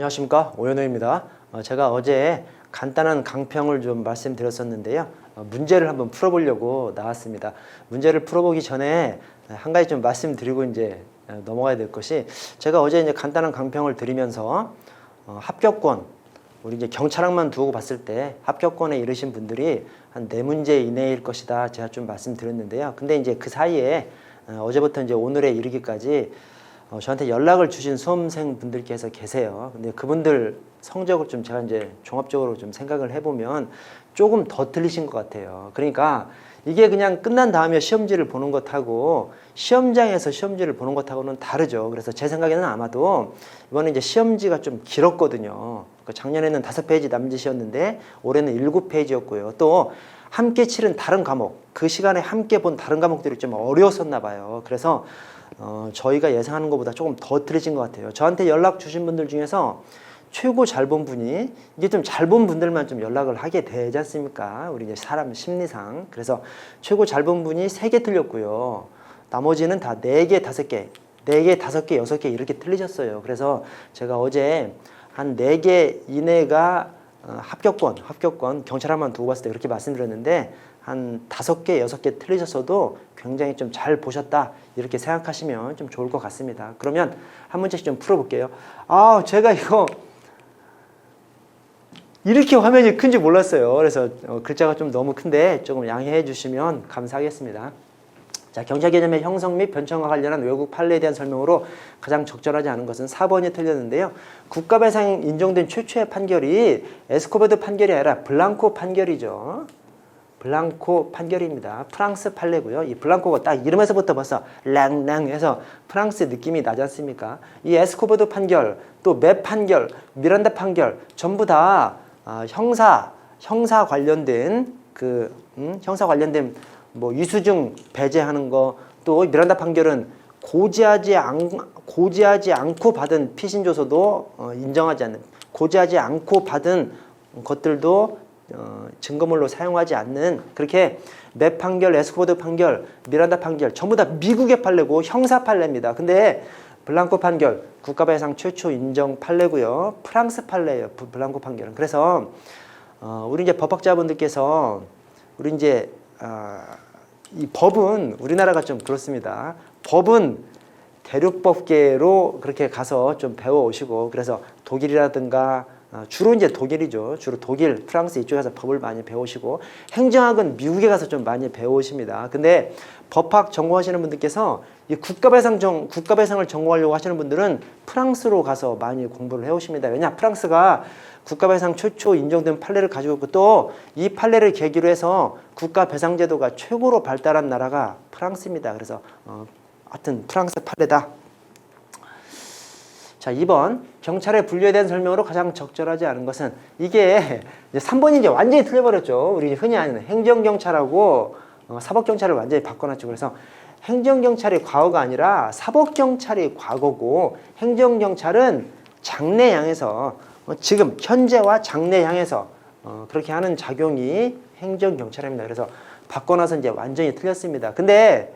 안녕하십니까, 오연호입니다. 제가 어제 간단한 강평을 좀 말씀드렸었는데요. 문제를 한번 풀어보려고 나왔습니다. 문제를 풀어보기 전에 한 가지 좀 말씀드리고 이제 넘어가야 될 것이, 제가 어제 이제 간단한 강평을 드리면서 합격권, 우리 이제 경찰학만 두고 봤을 때 합격권에 이르신 분들이 한 4문제 이내일 것이다, 제가 좀 말씀드렸는데요. 근데 이제 그 사이에 어제부터 이제 오늘에 이르기까지 저한테 연락을 주신 수험생 분들께서 계세요. 근데 그분들 성적을 좀 제가 이제 종합적으로 좀 생각을 해보면 조금 더 틀리신 것 같아요. 그러니까 이게 그냥 끝난 다음에 시험지를 보는 것하고 시험장에서 시험지를 보는 것하고는 다르죠. 그래서 제 생각에는 아마도 이번에 이제 시험지가 좀 길었거든요. 작년에는 5페이지 남짓이었는데 올해는 7페이지였고요. 또 함께 치른 다른 과목, 그 시간에 함께 본 다른 과목들이 좀 어려웠었나 봐요. 그래서 저희가 예상하는 것보다 조금 더 틀리신 것 같아요. 저한테 연락 주신 분들 중에서 최고 잘 본 분이, 이게 좀 잘 본 분들만 좀 연락을 하게 되지 않습니까? 우리 이제 사람 심리상. 그래서 최고 잘 본 분이 3개 틀렸고요. 나머지는 다 4개, 5개, 4개, 5개, 6개 이렇게 틀리셨어요. 그래서 제가 어제 한 4개 이내가 합격권, 경찰학만 두고 봤을 때 그렇게 말씀드렸는데, 한 5개, 6개 틀리셨어도 굉장히 좀 잘 보셨다, 이렇게 생각하시면 좀 좋을 것 같습니다. 그러면 한 문제씩 좀 풀어볼게요. 제가 이거 이렇게 화면이 큰지 몰랐어요. 그래서 글자가 좀 너무 큰데 조금 양해해 주시면 감사하겠습니다. 자, 경찰 개념의 형성 및 변천과 관련한 외국 판례에 대한 설명으로 가장 적절하지 않은 것은 4번이 틀렸는데요. 국가배상 인정된 최초의 판결이 에스코베도 판결이 아니라 블랑코 판결이죠. 블랑코 판결입니다. 프랑스 판례고요. 이 블랑코가 딱 이름에서부터 벌써 랑랑해서 프랑스 느낌이 나지 않습니까? 이 에스코베도 판결, 또 맵 판결, 미란다 판결 전부 다 형사 관련된 형사 관련된 뭐 유수증 배제하는 거, 또 미란다 판결은 고지하지 않고 받은 피신조서도 인정하지 않는, 고지하지 않고 받은 것들도 증거물로 사용하지 않는, 그렇게 맵 판결, 에스코베도 판결, 미란다 판결 전부 다 미국의 판례고 형사 판례입니다. 근데 블랑코 판결, 국가배상 최초 인정 판례고요. 프랑스 판례예요, 블랑코 판결은. 그래서 우리 이제 법학자분들께서 우리 이제 이 법은 우리나라가 좀 그렇습니다. 법은 대륙법계로 그렇게 가서 좀 배워 오시고, 그래서 독일이라든가 주로 이제 독일이죠. 주로 독일, 프랑스 이쪽에서 법을 많이 배우시고, 행정학은 미국에 가서 좀 많이 배우십니다. 근데 법학 전공하시는 분들께서 이 국가배상을 전공하려고 하시는 분들은 프랑스로 가서 많이 공부를 해오십니다. 왜냐, 프랑스가 국가배상 최초 인정된 판례를 가지고 있고, 또 이 판례를 계기로 해서 국가배상제도가 최고로 발달한 나라가 프랑스입니다. 그래서 하여튼 프랑스 판례다. 자, 2번 경찰의 분류에 대한 설명으로 가장 적절하지 않은 것은, 이게 이제 3번이 이제 완전히 틀려버렸죠. 우리 흔히 아는 행정경찰하고 사법경찰을 완전히 바꿔놨죠. 그래서 행정경찰이 과거가 아니라 사법경찰이 과거고, 행정경찰은 장래 향해서 지금 현재와 장래 향해서 그렇게 하는 작용이 행정경찰입니다. 그래서 바꿔놔서 이제 완전히 틀렸습니다. 근데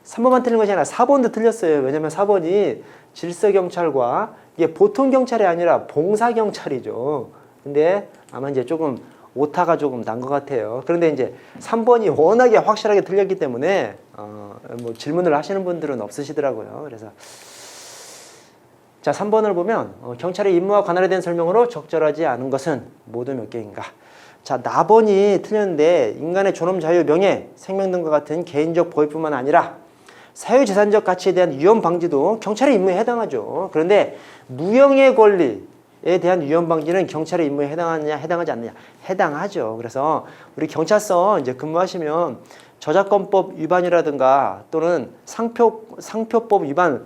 3번만 틀린 것이 아니라 4번도 틀렸어요. 왜냐면 4번이 질서경찰과, 이게 보통경찰이 아니라 봉사경찰이죠. 근데 아마 이제 조금 오타가 조금 난 것 같아요. 그런데 이제 3번이 워낙에 확실하게 틀렸기 때문에 뭐 질문을 하시는 분들은 없으시더라고요. 그래서 자, 3번을 보면 경찰의 임무와 관할에 대한 설명으로 적절하지 않은 것은 모두 몇 개인가? 자, 나번이 틀렸는데, 인간의 존엄, 자유, 명예, 생명 등과 같은 개인적 보호뿐만 아니라 사유재산적 가치에 대한 위험 방지도 경찰의 임무에 해당하죠. 그런데 무형의 권리에 대한 위험 방지는 경찰의 임무에 해당하느냐, 해당하지 않느냐? 해당하죠. 그래서 우리 경찰서 이제 근무하시면 저작권법 위반이라든가 또는 상표법 위반,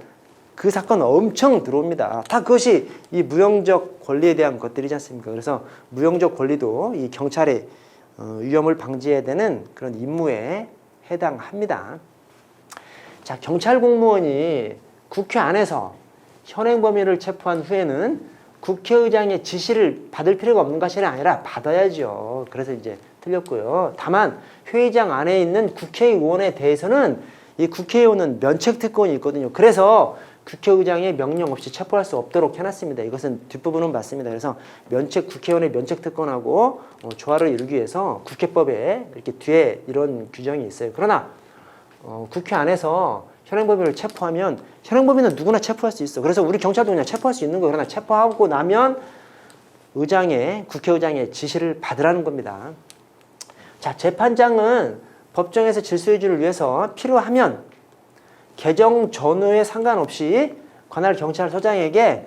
그 사건 엄청 들어옵니다. 다 그것이 이 무형적 권리에 대한 것들이지 않습니까? 그래서 무형적 권리도 이 경찰의 위험을 방지해야 되는 그런 임무에 해당합니다. 자, 경찰 공무원이 국회 안에서 현행 범인을 체포한 후에는 국회의장의 지시를 받을 필요가 없는 것이 아니라 받아야죠. 그래서 이제 틀렸고요. 다만 회의장 안에 있는 국회의원에 대해서는 이 국회의원은 면책특권이 있거든요. 그래서 국회의장의 명령 없이 체포할 수 없도록 해놨습니다. 이것은 뒷부분은 맞습니다. 그래서 국회의원의 면책 특권하고 조화를 이루기 위해서 국회법에 이렇게 뒤에 이런 규정이 있어요. 그러나 국회 안에서 현행범인을 체포하면 현행범인은 누구나 체포할 수 있어. 그래서 우리 경찰도 그냥 체포할 수 있는 거예요. 그러나 체포하고 나면 국회의장의 지시를 받으라는 겁니다. 자, 재판장은 법정에서 질서 유지를 위해서 필요하면 개정 전후에 상관없이 관할 경찰서장에게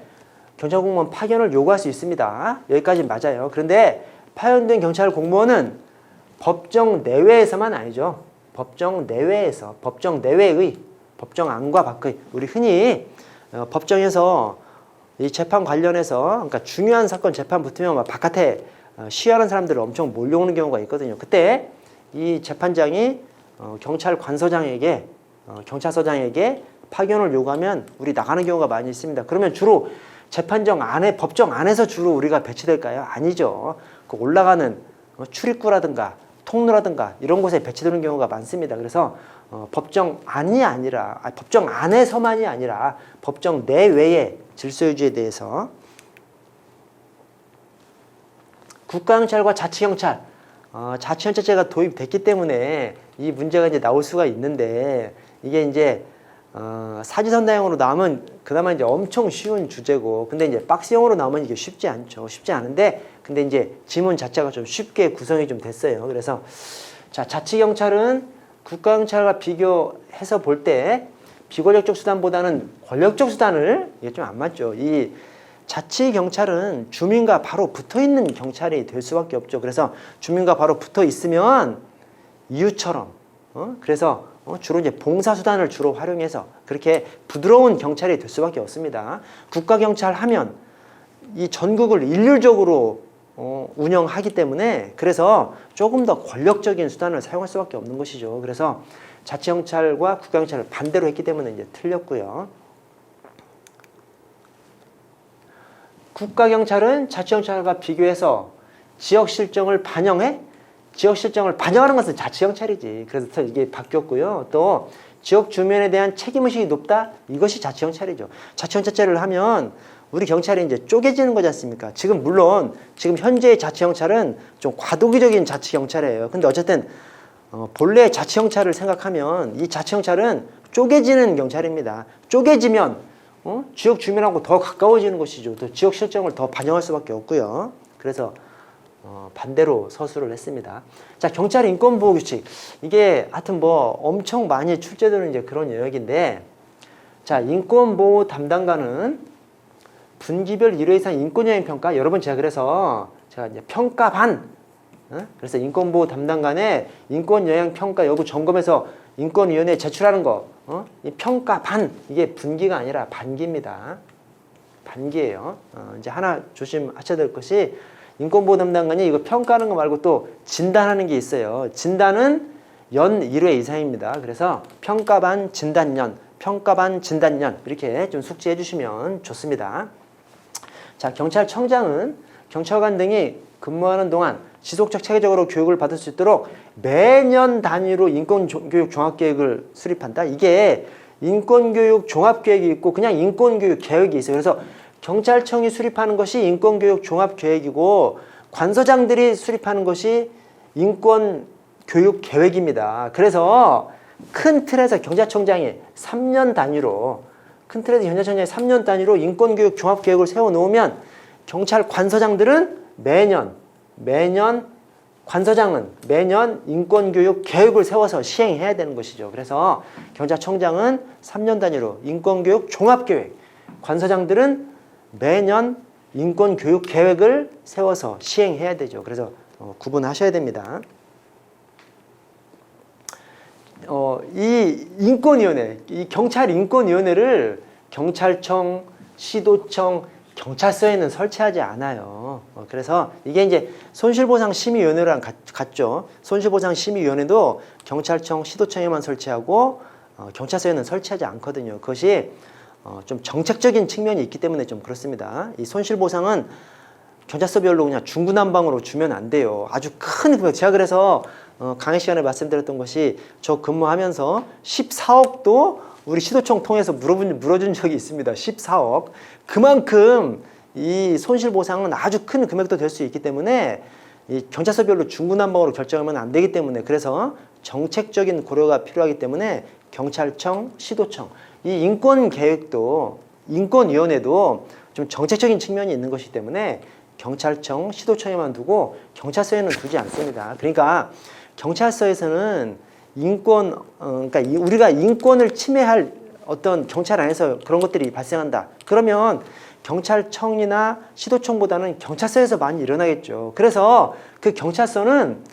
경찰공무원 파견을 요구할 수 있습니다. 여기까지 맞아요. 그런데 파견된 경찰 공무원은 법정 내외에서만 아니죠. 법정 내외에서, 법정 내외의, 법정 안과 밖의, 우리 흔히 법정에서 이 재판 관련해서, 그러니까 중요한 사건 재판 붙으면 막 바깥에 시위하는 사람들이 엄청 몰려오는 경우가 있거든요. 그때 이 재판장이 경찰서장에게 파견을 요구하면 우리 나가는 경우가 많이 있습니다. 그러면 주로 재판정 안에, 법정 안에서 주로 우리가 배치될까요? 아니죠. 그 올라가는 출입구라든가 통로라든가 이런 곳에 배치되는 경우가 많습니다. 그래서 법정 안에서만이 아니라 법정 내외의 질서유지에 대해서 국가경찰과 자치경찰, 자치경찰제가 도입됐기 때문에 이 문제가 이제 나올 수가 있는데, 이게 이제 사지선다형으로 나오면 그나마 이제 엄청 쉬운 주제고, 근데 이제 박스형으로 나오면 이게 쉽지 않죠. 쉽지 않은데, 근데 이제 지문 자체가 좀 쉽게 구성이 좀 됐어요. 그래서 자, 자치경찰은 국가경찰과 비교해서 볼 때 비권력적 수단보다는 권력적 수단을, 이게 좀 안 맞죠. 이 자치경찰은 주민과 바로 붙어있는 경찰이 될 수밖에 없죠. 그래서 주민과 바로 붙어 있으면 이웃처럼, 그래서 주로 이제 봉사수단을 주로 활용해서 그렇게 부드러운 경찰이 될 수밖에 없습니다. 국가경찰 하면 이 전국을 일률적으로 운영하기 때문에, 그래서 조금 더 권력적인 수단을 사용할 수밖에 없는 것이죠. 그래서 자치경찰과 국가경찰을 반대로 했기 때문에 이제 틀렸고요. 국가경찰은 자치경찰과 비교해서 지역실정을 반영하는 것은 자치경찰이지. 그래서 이게 바뀌었고요. 또 지역 주민에 대한 책임의식이 높다? 이것이 자치경찰이죠. 자치경찰제를 하면 우리 경찰이 이제 쪼개지는 거지 않습니까? 물론 현재의 자치경찰은 좀 과도기적인 자치경찰이에요. 근데 어쨌든 본래 자치경찰을 생각하면 이 자치경찰은 쪼개지는 경찰입니다. 쪼개지면 지역 주민하고 더 가까워지는 것이죠. 또 지역 실정을 더 반영할 수밖에 없고요. 그래서 반대로 서술을 했습니다. 자, 경찰 인권보호규칙. 이게 하여튼 엄청 많이 출제되는 이제 그런 영역인데, 자, 인권보호 담당관은 분기별 1회 이상 인권영향평가, 여러분 제가 이제 평가반, 그래서 인권보호 담당관의 인권영향평가 여부 점검해서 인권위원회에 제출하는 거, 이 평가반, 이게 분기가 아니라 반기입니다. 반기예요. 이제 하나 조심하셔야 될 것이, 인권보호 담당관이 이거 평가하는 거 말고 또 진단하는 게 있어요. 진단은 연 1회 이상입니다. 그래서 평가반 진단연, 평가반 진단연, 이렇게 좀 숙지해 주시면 좋습니다. 자, 경찰청장은 경찰관 등이 근무하는 동안 지속적 체계적으로 교육을 받을 수 있도록 매년 단위로 인권교육 종합계획을 수립한다. 이게 인권교육 종합계획이 있고 그냥 인권교육 계획이 있어요. 그래서 경찰청이 수립하는 것이 인권교육 종합계획이고 관서장들이 수립하는 것이 인권교육 계획입니다. 그래서 큰 틀에서 경찰청장이 3년 단위로 인권교육 종합계획을 세워놓으면 경찰 관서장들은 매년 관서장은 매년 인권교육 계획을 세워서 시행해야 되는 것이죠. 그래서 경찰청장은 3년 단위로 인권교육 종합계획, 관서장들은 매년 인권교육 계획을 세워서 시행해야 되죠. 그래서 구분하셔야 됩니다. 이 인권위원회, 이 경찰인권위원회를 경찰청, 시도청, 경찰서에는 설치하지 않아요. 그래서 이게 이제 손실보상심의위원회랑 같죠. 손실보상심의위원회도 경찰청, 시도청에만 설치하고 경찰서에는 설치하지 않거든요. 그것이 좀 정책적인 측면이 있기 때문에 좀 그렇습니다. 이 손실보상은 경찰서별로 그냥 중구난방으로 주면 안 돼요. 아주 큰 금액. 제가 그래서 강의 시간에 말씀드렸던 것이 저 근무하면서 14억도 우리 시도청 통해서 물어준 적이 있습니다. 14억. 그만큼 이 손실보상은 아주 큰 금액도 될 수 있기 때문에 이 경찰서별로 중구난방으로 결정하면 안 되기 때문에 그래서 정책적인 고려가 필요하기 때문에 경찰청, 시도청, 이 인권계획도 인권위원회도 좀 정책적인 측면이 있는 것이기 때문에 경찰청, 시도청에만 두고 경찰서에는 두지 않습니다. 그러니까 경찰서에서는 그러니까 우리가 인권을 침해할 어떤 경찰 안에서 그런 것들이 발생한다. 그러면 경찰청이나 시도청보다는 경찰서에서 많이 일어나겠죠. 그래서 그 경찰서는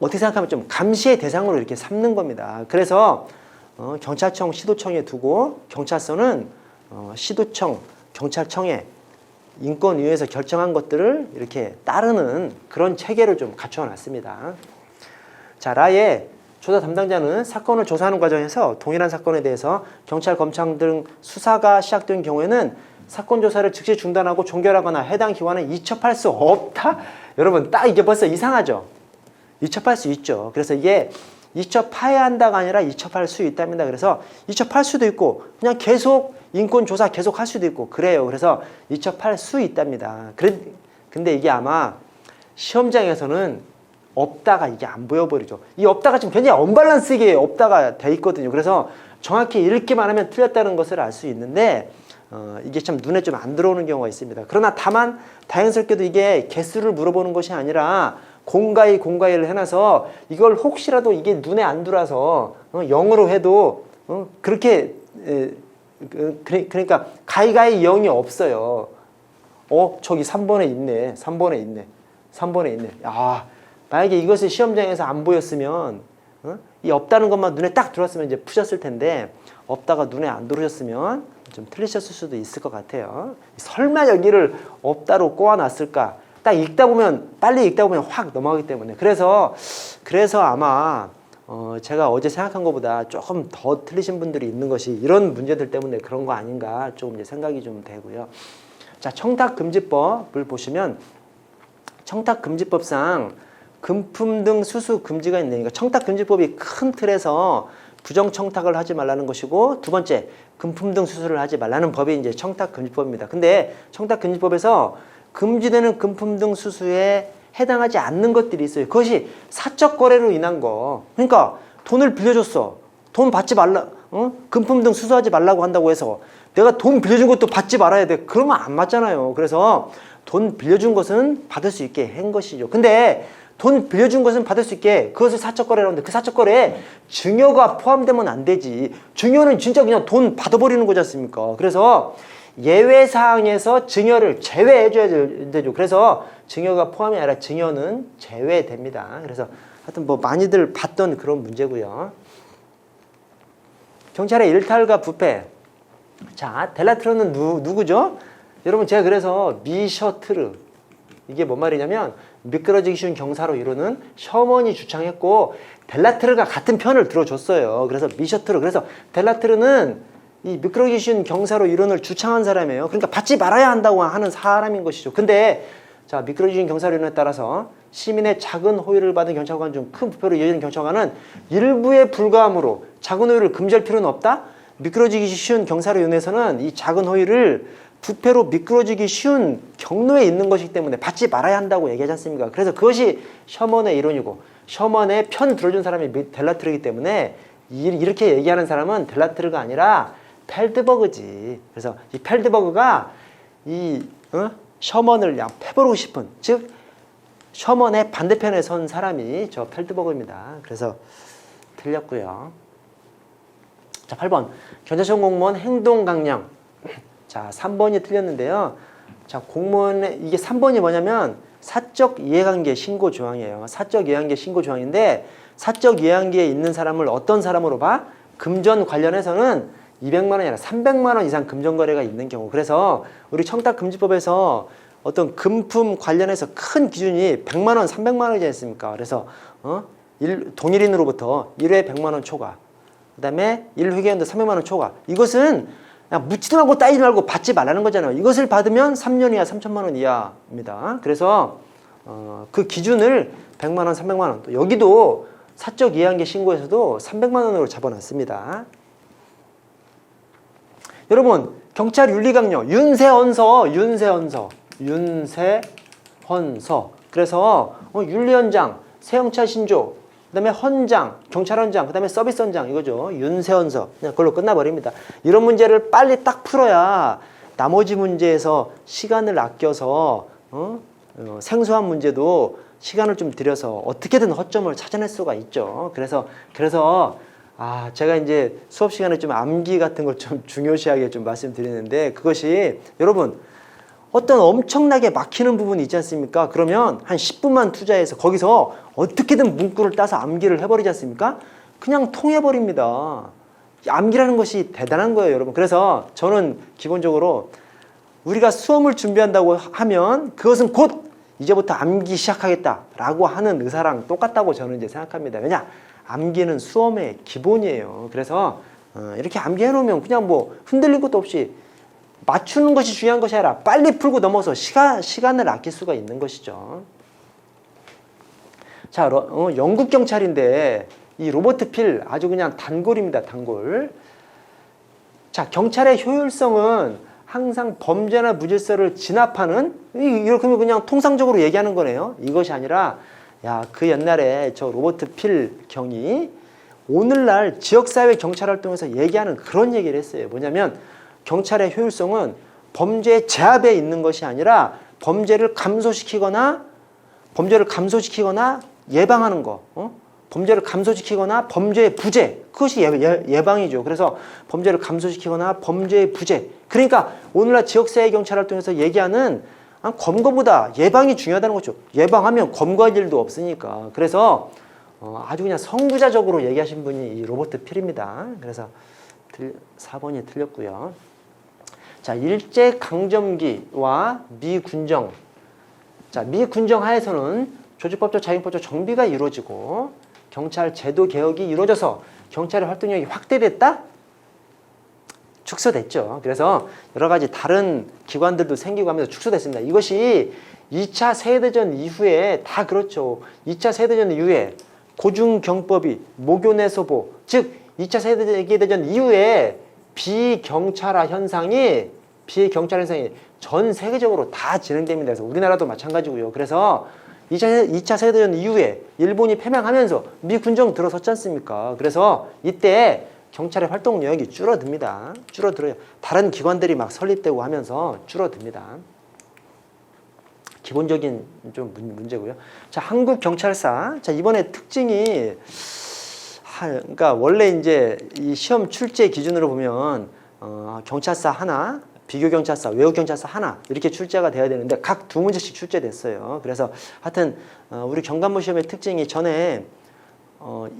어떻게 생각하면 좀 감시의 대상으로 이렇게 삼는 겁니다. 그래서 경찰청, 시도청에 두고 경찰서는 시도청, 경찰청에 인권위에서 결정한 것들을 이렇게 따르는 그런 체계를 좀 갖춰 놨습니다. 자, 라의 조사 담당자는 사건을 조사하는 과정에서 동일한 사건에 대해서 경찰, 검찰 등 수사가 시작된 경우에는 사건 조사를 즉시 중단하고 종결하거나 해당 기관은 이첩할 수 없다? 여러분, 딱 이게 벌써 이상하죠? 이첩할 수 있죠. 그래서 이게 이첩해야 한다가 아니라 이첩할 수 있답니다. 그래서 이첩할 수도 있고 그냥 계속 인권조사 계속 할 수도 있고 그래요. 그래서 이첩할 수 있답니다. 근데 이게 아마 시험장에서는 없다가 이게 안 보여버리죠. 이 없다가 지금 굉장히 언밸런스하게 없다가 돼 있거든요. 그래서 정확히 읽기만 하면 틀렸다는 것을 알 수 있는데 이게 참 눈에 좀 안 들어오는 경우가 있습니다. 그러나 다만 다행스럽게도 이게 개수를 물어보는 것이 아니라 공가위를 해놔서 이걸 혹시라도 이게 눈에 안 들어와서 0으로 해도 그렇게 그러니까 가위가위 0이 없어요. 저기 3번에 있네. 3번에 있네. 3번에 있네. 아, 만약에 이것을 시험장에서 안 보였으면 이 없다는 것만 눈에 딱 들어왔으면 이제 푸셨을 텐데 없다가 눈에 안 들어오셨으면 좀 틀리셨을 수도 있을 것 같아요. 설마 여기를 없다로 꼬아놨을까? 딱 빨리 읽다 보면 확 넘어가기 때문에 그래서 아마 제가 어제 생각한 것보다 조금 더 틀리신 분들이 있는 것이 이런 문제들 때문에 그런 거 아닌가 조금 이제 생각이 좀 되고요. 자, 청탁금지법을 보시면 청탁금지법상 금품 등 수수 금지가 있으니까 청탁금지법이 큰 틀에서 부정청탁을 하지 말라는 것이고 두 번째 금품 등 수수를 하지 말라는 법이 이제 청탁금지법입니다. 근데 청탁금지법에서 금지되는 금품 등 수수에 해당하지 않는 것들이 있어요. 그것이 사적 거래로 인한 거. 그러니까 돈을 빌려줬어. 돈 받지 말라. 금품 등 수수하지 말라고 한다고 해서 내가 돈 빌려준 것도 받지 말아야 돼. 그러면 안 맞잖아요. 그래서 돈 빌려준 것은 받을 수 있게 한 것이죠. 근데 돈 빌려준 것은 받을 수 있게 그것을 사적 거래라고 하는데 그 사적 거래에 증여가 포함되면 안 되지. 증여는 진짜 그냥 돈 받아버리는 거지 않습니까? 그래서 예외사항에서 증여를 제외해줘야 되죠. 그래서 증여가 포함이 아니라 증여는 제외됩니다. 그래서 하여튼 뭐 많이들 봤던 그런 문제고요. 경찰의 일탈과 부패. 자, 델라트르는 누구죠? 여러분 제가 그래서 미셔트르 이게 뭔 말이냐면 미끄러지기 쉬운 경사로 이루는 셔먼이 주창했고 델라트르가 같은 편을 들어줬어요. 그래서 미셔트르. 그래서 델라트르는 이 미끄러지기 쉬운 경사로 이론을 주창한 사람이에요. 그러니까 받지 말아야 한다고 하는 사람인 것이죠. 근데 자, 미끄러지기 쉬운 경사 이론에 따라서 시민의 작은 호의를 받은 경찰관 중 큰 부패로 이어지는 경찰관은 일부에 불과하므로 작은 호의를 금지할 필요는 없다. 미끄러지기 쉬운 경사로 이론에서는 이 작은 호의를 부패로 미끄러지기 쉬운 경로에 있는 것이기 때문에 받지 말아야 한다고 얘기하지 않습니까? 그래서 그것이 셔먼의 이론이고 셔먼의 편 들어준 사람이 델라트르이기 때문에 이렇게 얘기하는 사람은 델라트르가 아니라 펠드버그지. 그래서 이 펠드버그가 셔먼을 그냥 패버리고 싶은 즉 셔먼의 반대편에 선 사람이 저 펠드버그입니다. 그래서 틀렸고요. 자, 8번 경찰청 공무원 행동 강령. 자, 3번이 틀렸는데요. 자, 공무원의 이게 3번이 뭐냐면 사적 이해관계 신고 조항이에요. 사적 이해관계 신고 조항인데 사적 이해관계에 있는 사람을 어떤 사람으로 봐? 금전 관련해서는 200만 원이 아니라 300만 원 이상 금전 거래가 있는 경우. 그래서 우리 청탁금지법에서 어떤 금품 관련해서 큰 기준이 100만 원, 300만 원이지 않습니까? 그래서 동일인으로부터 1회 100만 원 초과, 그 다음에 1회계연도 300만 원 초과. 이것은 그냥 묻지도 말고 따지지 말고 받지 말라는 거잖아요. 이것을 받으면 3년 이하 3천만 원 이하입니다. 그래서 그 기준을 100만 원, 300만 원. 또 여기도 사적 이해관계 신고에서도 300만 원으로 잡아놨습니다. 여러분, 경찰 윤리강령, 윤세헌서. 그래서 윤리헌장, 세영차 신조, 그다음에 헌장, 경찰헌장, 그다음에 서비스헌장 이거죠. 윤세헌서. 그냥 그걸로 끝나버립니다. 이런 문제를 빨리 딱 풀어야 나머지 문제에서 시간을 아껴서 생소한 문제도 시간을 좀 들여서 어떻게든 허점을 찾아낼 수가 있죠. 그래서 제가 이제 수업 시간에 좀 암기 같은 걸 좀 중요시하게 좀 말씀드리는데, 그것이 여러분 어떤 엄청나게 막히는 부분이 있지 않습니까? 그러면 한 10분만 투자해서 거기서 어떻게든 문구를 따서 암기를 해버리지 않습니까? 그냥 통해버립니다. 암기라는 것이 대단한 거예요, 여러분. 그래서 저는 기본적으로 우리가 수험을 준비한다고 하면 그것은 곧 이제부터 암기 시작하겠다라고 하는 의사랑 똑같다고 저는 이제 생각합니다. 왜냐? 암기는 수험의 기본이에요. 그래서 이렇게 암기해 놓으면 그냥 뭐 흔들릴 것도 없이 맞추는 것이 중요한 것이 아니라 빨리 풀고 넘어서 시간을 아낄 수가 있는 것이죠. 자, 영국 경찰인데 이 로버트 필 아주 그냥 단골입니다. 단골. 자, 경찰의 효율성은 항상 범죄나 무질서를 진압하는, 이렇게 그냥 통상적으로 얘기하는 거네요. 이것이 아니라 그 옛날에 저 로버트 필 경이 오늘날 지역사회 경찰 활동에서 얘기하는 그런 얘기를 했어요. 뭐냐면 경찰의 효율성은 범죄의 제압에 있는 것이 아니라 범죄를 감소시키거나 예방하는 거, 범죄를 감소시키거나 범죄의 부재, 그것이 예방이죠. 그래서 범죄를 감소시키거나 범죄의 부재. 그러니까 오늘날 지역사회 경찰 활동에서 얘기하는 검거보다 예방이 중요하다는 거죠. 예방하면 검거할 일도 없으니까. 그래서 아주 그냥 선구자적으로 얘기하신 분이 이 로버트 필입니다. 그래서 4번이 틀렸고요. 자, 일제강점기와 미군정. 자, 미군정 하에서는 조직법적, 자유법적 정비가 이루어지고 경찰 제도 개혁이 이루어져서 경찰의 활동력이 확대됐다? 축소됐죠. 그래서 여러 가지 다른 기관들도 생기고 하면서 축소됐습니다. 이것이 2차 세계대전 이후에 다 그렇죠. 2차 세계대전 이후에 고중경법이, 모교내소보, 즉 2차 세계대전 이후에 비경찰화 현상이 전 세계적으로 다 진행됩니다. 그래서 우리나라도 마찬가지고요. 그래서 2차 세계대전 이후에 일본이 패망하면서 미군정 들어섰지 않습니까? 그래서 이때 경찰의 활동력이 줄어듭니다. 줄어들어요. 다른 기관들이 막 설립되고 하면서 줄어듭니다. 기본적인 좀 문제고요. 자, 한국 경찰사. 자, 이번에 특징이 그러니까 원래 이제 이 시험 출제 기준으로 보면 경찰사 하나, 비교 경찰사, 외국 경찰사 하나 이렇게 출제가 돼야 되는데 각 2문제씩 출제됐어요. 그래서 하여튼 우리 경관부 시험의 특징이 전에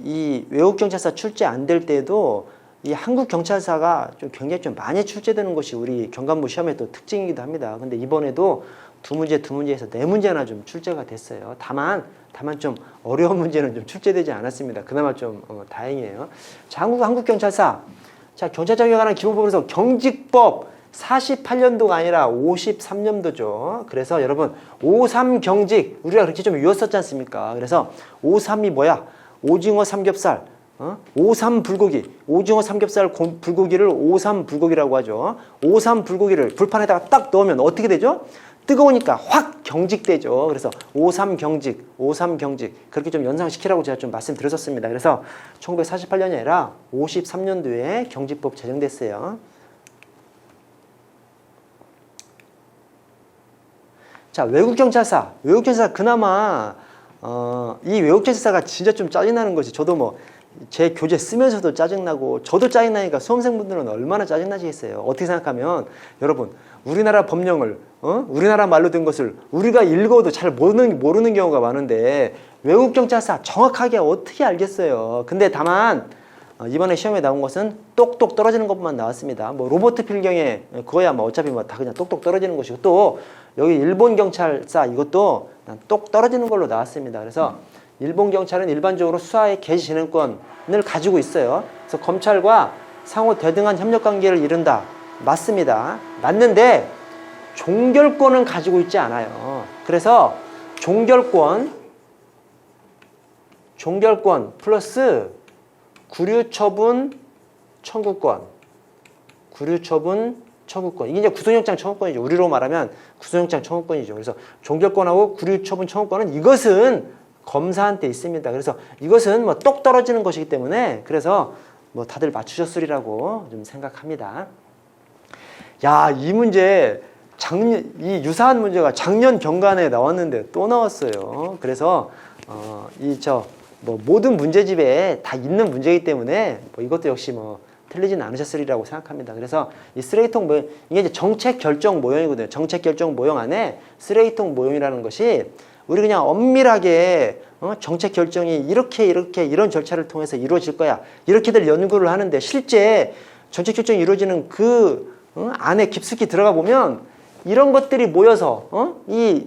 이 외국 경찰사 출제 안 될 때도 이 한국 경찰사가 좀 굉장히 좀 많이 출제되는 것이 우리 경관부 시험의 또 특징이기도 합니다. 근데 이번에도 2문제에서 4문제나 좀 출제가 됐어요. 다만 좀 어려운 문제는 좀 출제되지 않았습니다. 그나마 좀 다행이에요. 자, 한국 경찰사. 자, 경찰청에 관한 기본법에서 경직법 48년도가 아니라 53년도죠. 그래서 여러분 53 경직 우리가 그렇게 좀 외웠었지 않습니까? 그래서 53이 뭐야? 오징어 삼겹살, 53 불고기, 오징어 삼겹살 불고기를 53 불고기라고 하죠. 53 불고기를 불판에다가 딱 넣으면 어떻게 되죠? 뜨거우니까 확 경직되죠. 그래서 53 경직 그렇게 좀 연상시키라고 제가 좀 말씀드렸었습니다. 그래서 1948년이 아니라 53년도에 경직법 제정됐어요. 자, 외국 경찰사 그나마 이 외국 경찰사가 진짜 좀 짜증나는 것이, 저도 뭐 제 교재 쓰면서도 짜증나고 저도 짜증나니까 수험생분들은 얼마나 짜증나시겠어요. 어떻게 생각하면 여러분 우리나라 법령을 우리나라 말로 된 것을 우리가 읽어도 잘 모르는 경우가 많은데 외국 경찰사 정확하게 어떻게 알겠어요. 근데 다만 이번에 시험에 나온 것은 똑똑 떨어지는 것만 나왔습니다. 뭐 로버트 필경에 그거야 뭐 어차피 뭐 다 그냥 똑똑 떨어지는 것이고, 또 여기 일본 경찰사 이것도 그냥 똑 떨어지는 걸로 나왔습니다. 그래서 일본 경찰은 일반적으로 수사의 개시 진행권을 가지고 있어요. 그래서 검찰과 상호 대등한 협력 관계를 이룬다. 맞습니다. 맞는데 종결권은 가지고 있지 않아요. 그래서 종결권 플러스 구류처분 청구권. 이게 이제 구속영장 청구권이죠. 우리로 말하면 구속영장 청구권이죠. 그래서 종결권하고 구류처분 청구권은 이것은 검사한테 있습니다. 그래서 이것은 뭐 똑 떨어지는 것이기 때문에 그래서 뭐 다들 맞추셨으리라고 좀 생각합니다. 야, 이 문제 이 유사한 문제가 작년 경관에 나왔는데 또 나왔어요. 그래서 모든 문제집에 다 있는 문제이기 때문에 뭐 이것도 역시 뭐 틀리진 않으셨으리라고 생각합니다. 그래서 이 쓰레기통 모형, 이게 이제 정책 결정 모형이거든요. 정책 결정 모형 안에 쓰레기통 모형이라는 것이 우리 그냥 엄밀하게 정책 결정이 이렇게 이런 절차를 통해서 이루어질 거야. 이렇게들 연구를 하는데 실제 정책 결정이 이루어지는 그 안에 깊숙이 들어가 보면 이런 것들이 모여서 이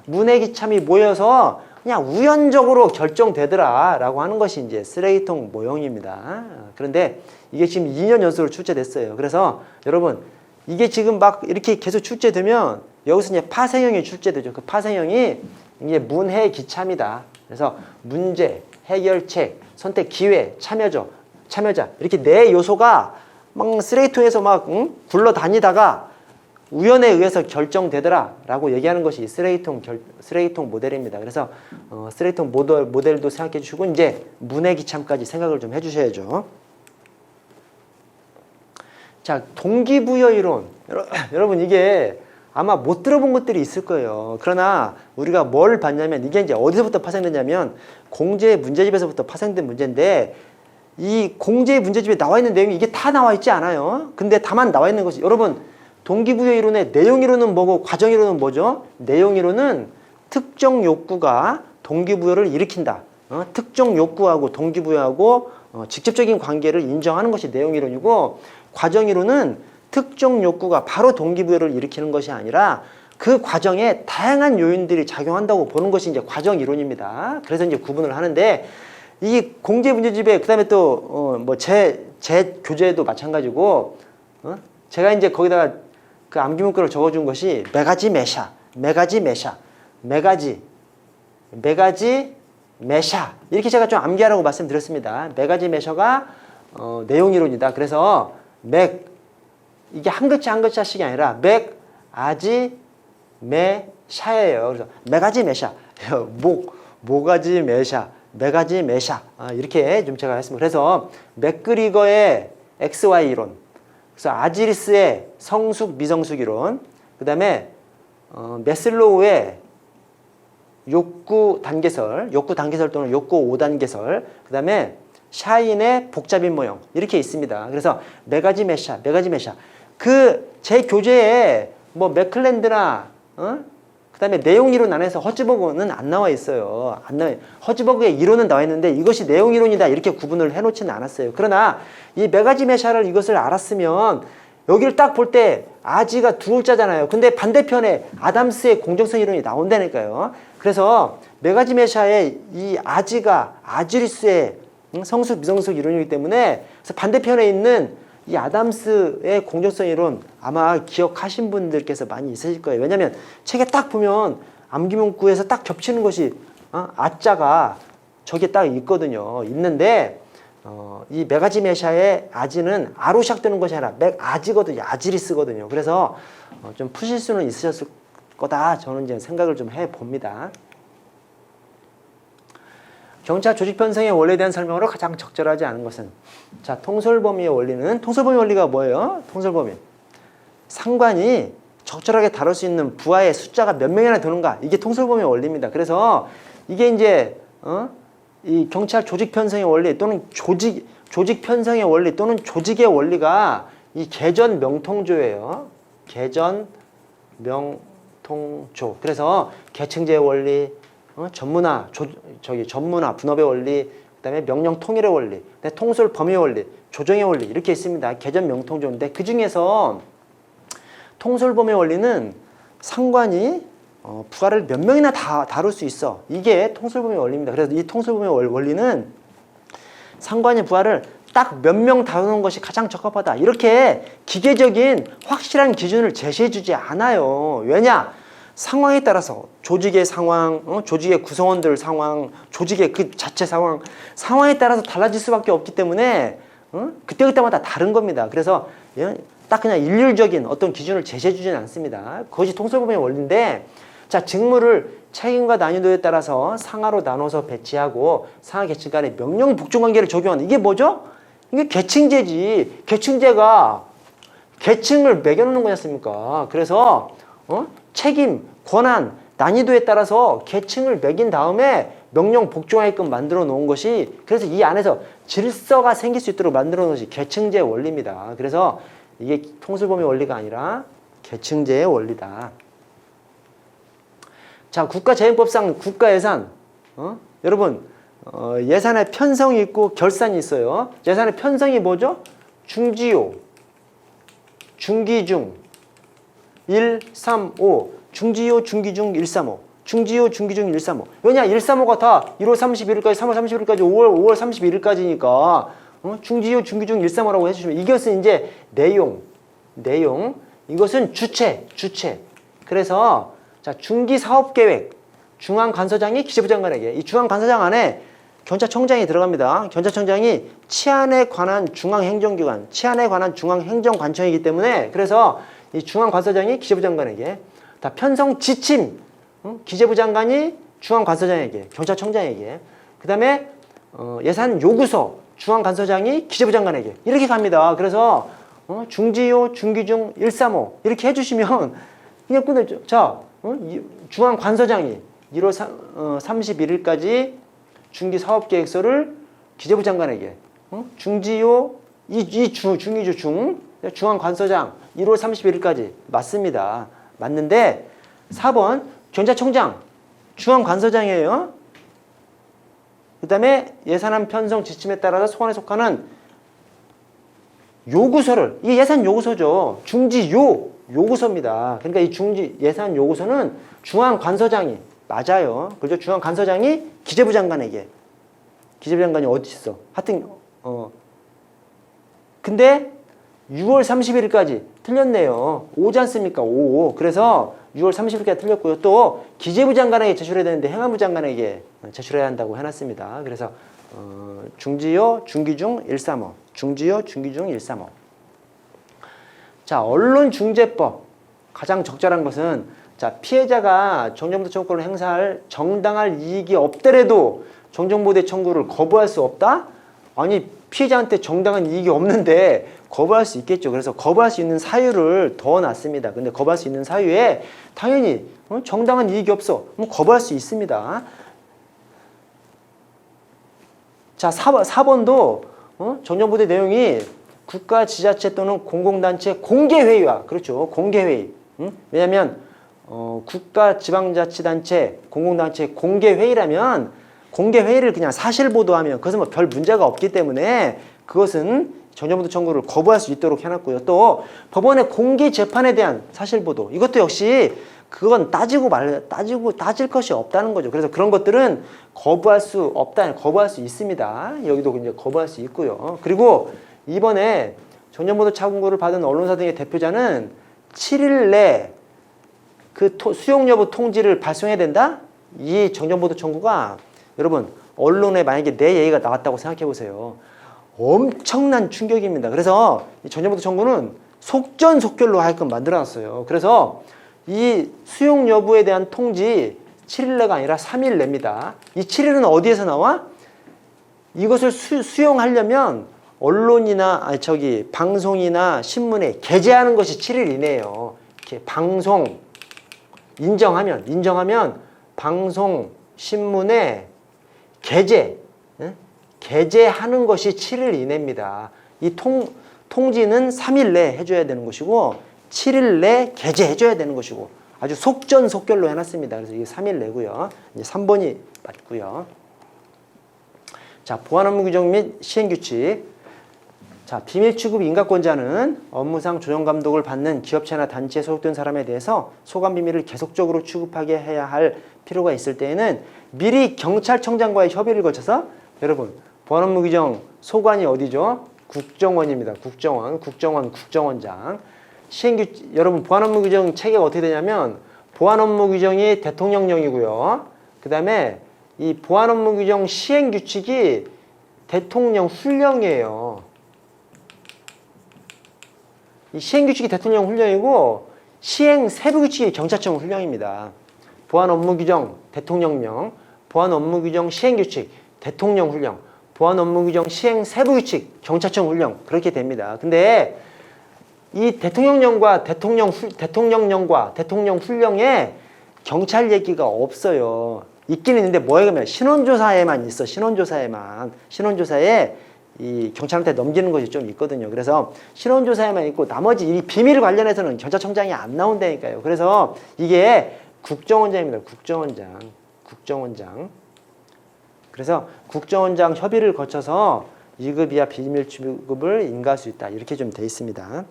문해기참이 모여서 그냥 우연적으로 결정되더라라고 하는 것이 이제 쓰레기통 모형입니다. 그런데 이게 지금 2년 연속으로 출제됐어요. 그래서 여러분 이게 지금 막 이렇게 계속 출제되면 여기서 이제 파생형이 출제되죠. 그 파생형이 이게 문해기참이다. 그래서 문제, 해결책, 선택, 기회, 참여자 이렇게 네 요소가 막 쓰레기통에서 막 굴러다니다가 우연에 의해서 결정되더라 라고 얘기하는 것이 쓰레기통 모델입니다. 그래서 쓰레기통 모델도 생각해 주시고 이제 문해기참까지 생각을 좀 해주셔야죠. 자, 동기부여 이론. 여러분 이게 아마 못 들어본 것들이 있을 거예요. 그러나 우리가 뭘 봤냐면 이게 이제 어디서부터 파생됐냐면 공제 문제집에서부터 파생된 문제인데 이 공제 문제집에 나와 있는 내용이 이게 다 나와 있지 않아요. 근데 다만 나와 있는 것이 여러분 동기부여 이론의 내용 이론은 뭐고 과정 이론은 뭐죠? 내용 이론은 특정 욕구가 동기부여를 일으킨다. 특정 욕구하고 동기부여하고 직접적인 관계를 인정하는 것이 내용 이론이고 과정 이론은 특정 욕구가 바로 동기부여를 일으키는 것이 아니라 그 과정에 다양한 요인들이 작용한다고 보는 것이 이제 과정 이론입니다. 그래서 이제 구분을 하는데 이 공제 문제집에 그다음에 또 제 교재도 마찬가지고 제가 이제 거기다가 그 암기문구를 적어준 것이 메가지 메샤 이렇게 제가 좀 암기하라고 말씀드렸습니다. 메가지 메셔가 내용 이론이다. 그래서 이게 한 글자 한 글자씩이 아니라 맥아지 메샤예요. 그래서 메가지 메샤 모가지 메샤 메가지 메샤 이렇게 좀 제가 했습니다. 그래서 맥그리거의 XY 이론, 그래서 아지리스의 성숙 미성숙 이론, 그 다음에 메슬로우의 욕구 단계설 또는 욕구 5단계설, 그 다음에 샤인의 복잡인 모형 이렇게 있습니다. 그래서 메가지 메샤 그 제 교재에 뭐 맥클랜드나 그다음에 내용 이론 안에서 허즈버그는 안 나와 있어요. 허즈버그의 이론은 나와 있는데 이것이 내용 이론이다 이렇게 구분을 해놓지는 않았어요. 그러나 이 메가지 메샤를 이것을 알았으면 여기를 딱 볼 때 아지가 두 글자잖아요. 근데 반대편에 아담스의 공정성 이론이 나온다니까요. 그래서 메가지 메샤의 이 아지가 아지리스의 성숙 미성숙 이론이기 때문에 그래서 반대편에 있는 이 아담스의 공정성 이론 아마 기억하신 분들께서 많이 있으실 거예요. 왜냐하면 책에 딱 보면 암기문구에서 딱 겹치는 것이 아자가 저게 딱 있거든요. 있는데 이 메가지 메샤의 아지는 아로 시작되는 것이 아니라 맥아지거든요. 아지리스거든요. 그래서 좀 푸실 수는 있으셨을 거다. 저는 이제 생각을 좀 해봅니다. 경찰 조직 편성의 원리에 대한 설명으로 가장 적절하지 않은 것은 자, 통솔범위의 원리는 통솔범위 원리가 뭐예요? 통솔범위 상관이 적절하게 다룰 수 있는 부하의 숫자가 몇 명이나 되는가 이게 통솔범위 원리입니다. 그래서 이게 이제 이 경찰 조직 편성의 원리 또는 조직 편성의 원리 또는 조직의 원리가 이 개전 명통조예요. 개전 명통조. 그래서 계층제의 원리, 전문화, 전문화, 분업의 원리, 그다음에 명령 통일의 원리, 통솔 범위의 원리, 조정의 원리 이렇게 있습니다. 개전 명통조인데 그 중에서 통솔 범위의 원리는 상관이 부하를 몇 명이나 다룰 수 있어. 이게 통솔 범위의 원리입니다. 그래서 이 통솔 범위의 원리는 상관이 부하를 딱 몇 명 다루는 것이 가장 적합하다. 이렇게 기계적인 확실한 기준을 제시해 주지 않아요. 왜냐? 상황에 따라서 조직의 상황, 조직의 구성원들 상황, 조직의 그 자체 상황에 따라서 달라질 수밖에 없기 때문에 그때그때마다 다른 겁니다. 그래서 딱 그냥 일률적인 어떤 기준을 제시해 주지는 않습니다. 그것이 통솔범위의 원리인데, 자, 직무를 책임과 난이도에 따라서 상하로 나눠서 배치하고 상하 계층 간의 명령 복종 관계를 적용하는, 이게 뭐죠? 이게 계층제지. 계층제가 계층을 매겨놓는 거지 않습니까? 그래서 책임, 권한, 난이도에 따라서 계층을 매긴 다음에 명령 복종하게끔 만들어 놓은 것이, 그래서 이 안에서 질서가 생길 수 있도록 만들어 놓은 것이 계층제 원리입니다. 그래서 이게 통솔범위 원리가 아니라 계층제의 원리다. 자, 국가재정법상 국가예산, 여러분, 예산에 편성이 있고 결산이 있어요. 예산의 편성이 뭐죠? 중지요, 중기중, 1, 3, 5. 중지요, 중기중, 1, 3, 5. 중지요, 중기중, 1, 3, 5. 왜냐? 1, 3, 5가 다 1월 31일까지, 3월 31일까지, 5월 31일까지니까 중지요, 중기중, 1, 3, 5라고 해주시면, 이것은 이제 내용. 이것은 주체. 그래서 자, 중기사업계획, 중앙간서장이 기재부장관에게, 이 중앙간서장 안에 경찰청장이 들어갑니다. 경찰청장이 치안에 관한 중앙행정기관, 치안에 관한 중앙행정관청이기 때문에, 그래서 이 중앙관서장이 기재부장관에게, 다 편성 지침, 기재부 장관이 중앙관서장에게, 경찰청장에게, 그 다음에 예산 요구서 중앙관서장이 기재부 장관에게, 이렇게 갑니다. 그래서 중지요, 중기중, 135 이렇게 해주시면 그냥 끝내죠. 자, 중앙관서장이 1월 31일까지 중기사업계획서를 기재부 장관에게, 중지요, 중기주 중앙관서장 1월 31일까지 맞습니다. 맞는데 4번 경찰청장 중앙관서장이에요. 그 다음에 예산안 편성 지침에 따라서 소관에 속하는 요구서를, 이게 예산 요구서죠. 중지요 요구서입니다. 그러니까 이 중지 예산 요구서는 중앙관서장이, 맞아요. 그죠? 중앙관서장이 기재부 장관에게, 기재부 장관이 어디 있어? 하여튼 근데 6월 31일까지 틀렸네요. 5지 않습니까? 5. 그래서 6월 30일까지 틀렸고요. 또 기재부 장관에게 제출해야 되는데 행안부 장관에게 제출해야 한다고 해놨습니다. 그래서 중지요, 중기중 135. 중지요, 중기중 135. 자, 언론중재법. 가장 적절한 것은, 자, 피해자가 정정보도 청구권을 행사할 정당할 이익이 없더라도 정정보도 청구를 거부할 수 없다? 아니, 피해자한테 정당한 이익이 없는데 거부할 수 있겠죠. 그래서 거부할 수 있는 사유를 넣어놨습니다. 근데 거부할 수 있는 사유에 당연히 정당한 이익이 없어. 그럼 거부할 수 있습니다. 자, 4번도 정정보도 내용이 국가, 지자체 또는 공공단체 공개회의와, 그렇죠. 공개회의. 왜냐하면 국가, 지방자치단체, 공공단체 공개회의라면 공개회의를 그냥 사실보도하면 그것은 뭐 별 문제가 없기 때문에 그것은 정정보도 청구를 거부할 수 있도록 해놨고요. 또 법원의 공개재판에 대한 사실보도, 이것도 역시 그건 따질 것이 없다는 거죠. 그래서 그런 것들은 거부할 수 없다, 거부할 수 있습니다. 여기도 이제 거부할 수 있고요. 그리고 이번에 정정보도 청구를 받은 언론사 등의 대표자는 7일 내 그 수용 여부 통지를 발송해야 된다? 이 정정보도 청구가, 여러분, 언론에 만약에 내 얘기가 나왔다고 생각해 보세요. 엄청난 충격입니다. 그래서 이 정정보도 청구는 속전속결로 하게끔 만들어놨어요. 그래서 이 수용 여부에 대한 통지 7일 내가 아니라 3일 냅니다. 이 7일은 어디에서 나와? 이것을 수용하려면 언론이나 방송이나 신문에 게재하는 것이 7일 이내예요. 이렇게 방송 인정하면 방송, 신문에 게재하는 것이 7일 이내입니다. 이 통지는 3일 내에 해줘야 되는 것이고 7일 내에 게재해줘야 되는 것이고 아주 속전속결로 해놨습니다. 그래서 이게 3일 내고요. 이제 3번이 맞고요. 자, 보안 업무 규정 및 시행 규칙. 자, 비밀 취급 인가권자는 업무상 조정 감독을 받는 기업체나 단체에 소속된 사람에 대해서 소관 비밀을 계속적으로 취급하게 해야 할 필요가 있을 때에는 미리 경찰청장과의 협의를 거쳐서, 여러분, 보안 업무 규정 소관이 어디죠? 국정원입니다. 국정원장. 시행 규칙, 여러분, 보안 업무 규정 체계가 어떻게 되냐면 보안 업무 규정이 대통령령이고요. 그 다음에 이 보안 업무 규정 시행 규칙이 대통령 훈령이에요. 이 시행 규칙이 대통령 훈령이고 시행 세부 규칙이 경찰청 훈령입니다. 보안 업무 규정 대통령령, 보안 업무 규정 시행 규칙 대통령 훈령, 보안 업무 규정 시행 세부 규칙 경찰청 훈령 그렇게 됩니다. 근데 이 대통령령과 대통령령과 대통령 훈령에 경찰 얘기가 없어요. 있긴 있는데 뭐에 가면 신원조사에만 있어. 신원조사에 이 경찰한테 넘기는 것이 좀 있거든요. 그래서 신원조사에만 있고 나머지 이 비밀 관련해서는 경찰청장이 안 나온다니까요. 그래서 이게 국정원장입니다. 국정원장. 그래서 국정원장 협의를 거쳐서 2급 이하 비밀 취급을 인가할 수 있다. 이렇게 좀 돼 있습니다.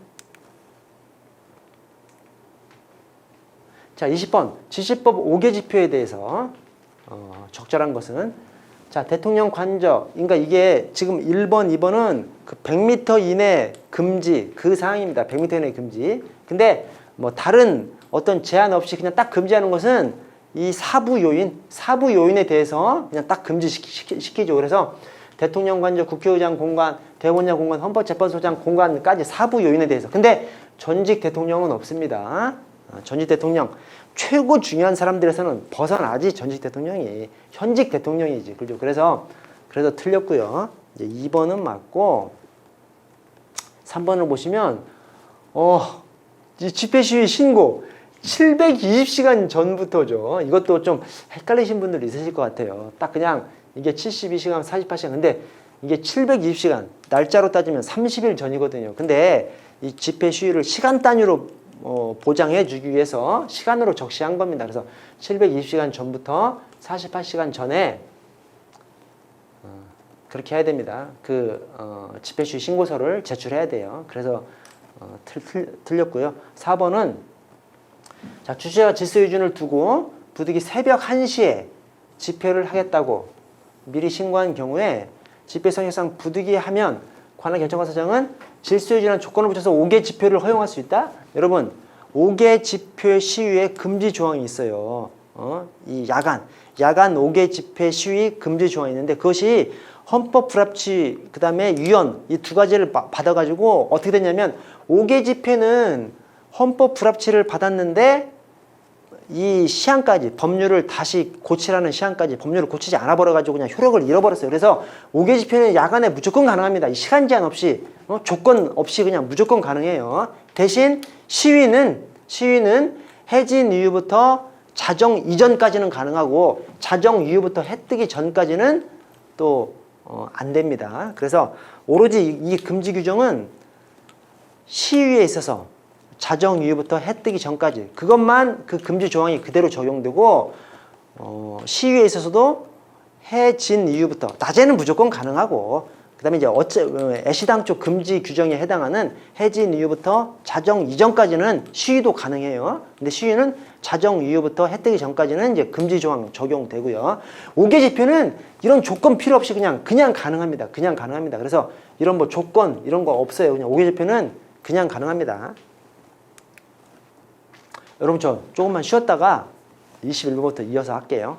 자, 20번 지시법 5개 지표에 대해서 적절한 것은 자, 대통령 관저. 그러니까 이게 지금 1번, 2번은 그 100m 이내 금지 그 사항입니다. 100m 이내 금지. 근데 뭐 다른 어떤 제한 없이 그냥 딱 금지하는 것은 이 사부 요인에 대해서 그냥 딱 금지시키죠. 그래서 대통령 관저, 국회의장 공간, 대법원장 공간, 헌법재판소장 공간까지 사부 요인에 대해서. 근데 전직 대통령은 없습니다. 전직 대통령 최고 중요한 사람들에서는 벗어나지. 전직 대통령이 현직 대통령이지. 그죠? 그래서 틀렸고요. 이제 2번은 맞고 3번을 보시면 이 집회 시위 신고 720시간 전부터죠. 이것도 좀 헷갈리신 분들 있으실 것 같아요. 딱 그냥 이게 72시간, 48시간. 근데 이게 720시간 날짜로 따지면 30일 전이거든요. 근데 이 집회 시위를 시간 단위로 보장해 주기 위해서 시간으로 적시한 겁니다. 그래서 720시간 전부터 48시간 전에 그렇게 해야 됩니다. 집회 시위 신고서를 제출해야 돼요. 그래서 틀렸고요. 4번은 자, 주최와 질서 유지를 두고 부득이 새벽 1시에 집회를 하겠다고 미리 신고한 경우에 집회 성격상 부득이 하면 관할 결정관사장은 질서 유지라는 조건을 붙여서 5개 집회를 허용할 수 있다? 여러분, 5개 집회 시위에 금지 조항이 있어요. 이 야간 5개 집회 시위 금지 조항이 있는데 그것이 헌법 불합치 그 다음에 위헌 이 두 가지를 받아가지고 어떻게 됐냐면 5개 집회는 헌법 불합치를 받았는데 이 시한까지 법률을 다시 고치라는 시한까지 법률을 고치지 않아 버려가지고 그냥 효력을 잃어버렸어요. 그래서 5개 집회는 야간에 무조건 가능합니다. 이 시간 제한 없이 조건 없이 그냥 무조건 가능해요. 대신 시위는 해진 이후부터 자정 이전까지는 가능하고 자정 이후부터 해 뜨기 전까지는 또 안 됩니다. 그래서 오로지 이 금지 규정은 시위에 있어서 자정 이후부터 해 뜨기 전까지 그것만 그 금지 조항이 그대로 적용되고 시위에 있어서도 해진 이후부터 낮에는 무조건 가능하고 그 다음에 이제 애시당 쪽 금지 규정에 해당하는 해진 이후부터 자정 이전까지는 시위도 가능해요. 근데 시위는 자정 이후부터 해 뜨기 전까지는 이제 금지 조항 적용되고요. 5개 집회는 이런 조건 필요 없이 그냥 가능합니다. 그냥 가능합니다. 그래서 이런 뭐 조건 이런 거 없어요. 그냥 5개 집회는 그냥 가능합니다. 여러분 저 조금만 쉬었다가 21번부터 이어서 할게요.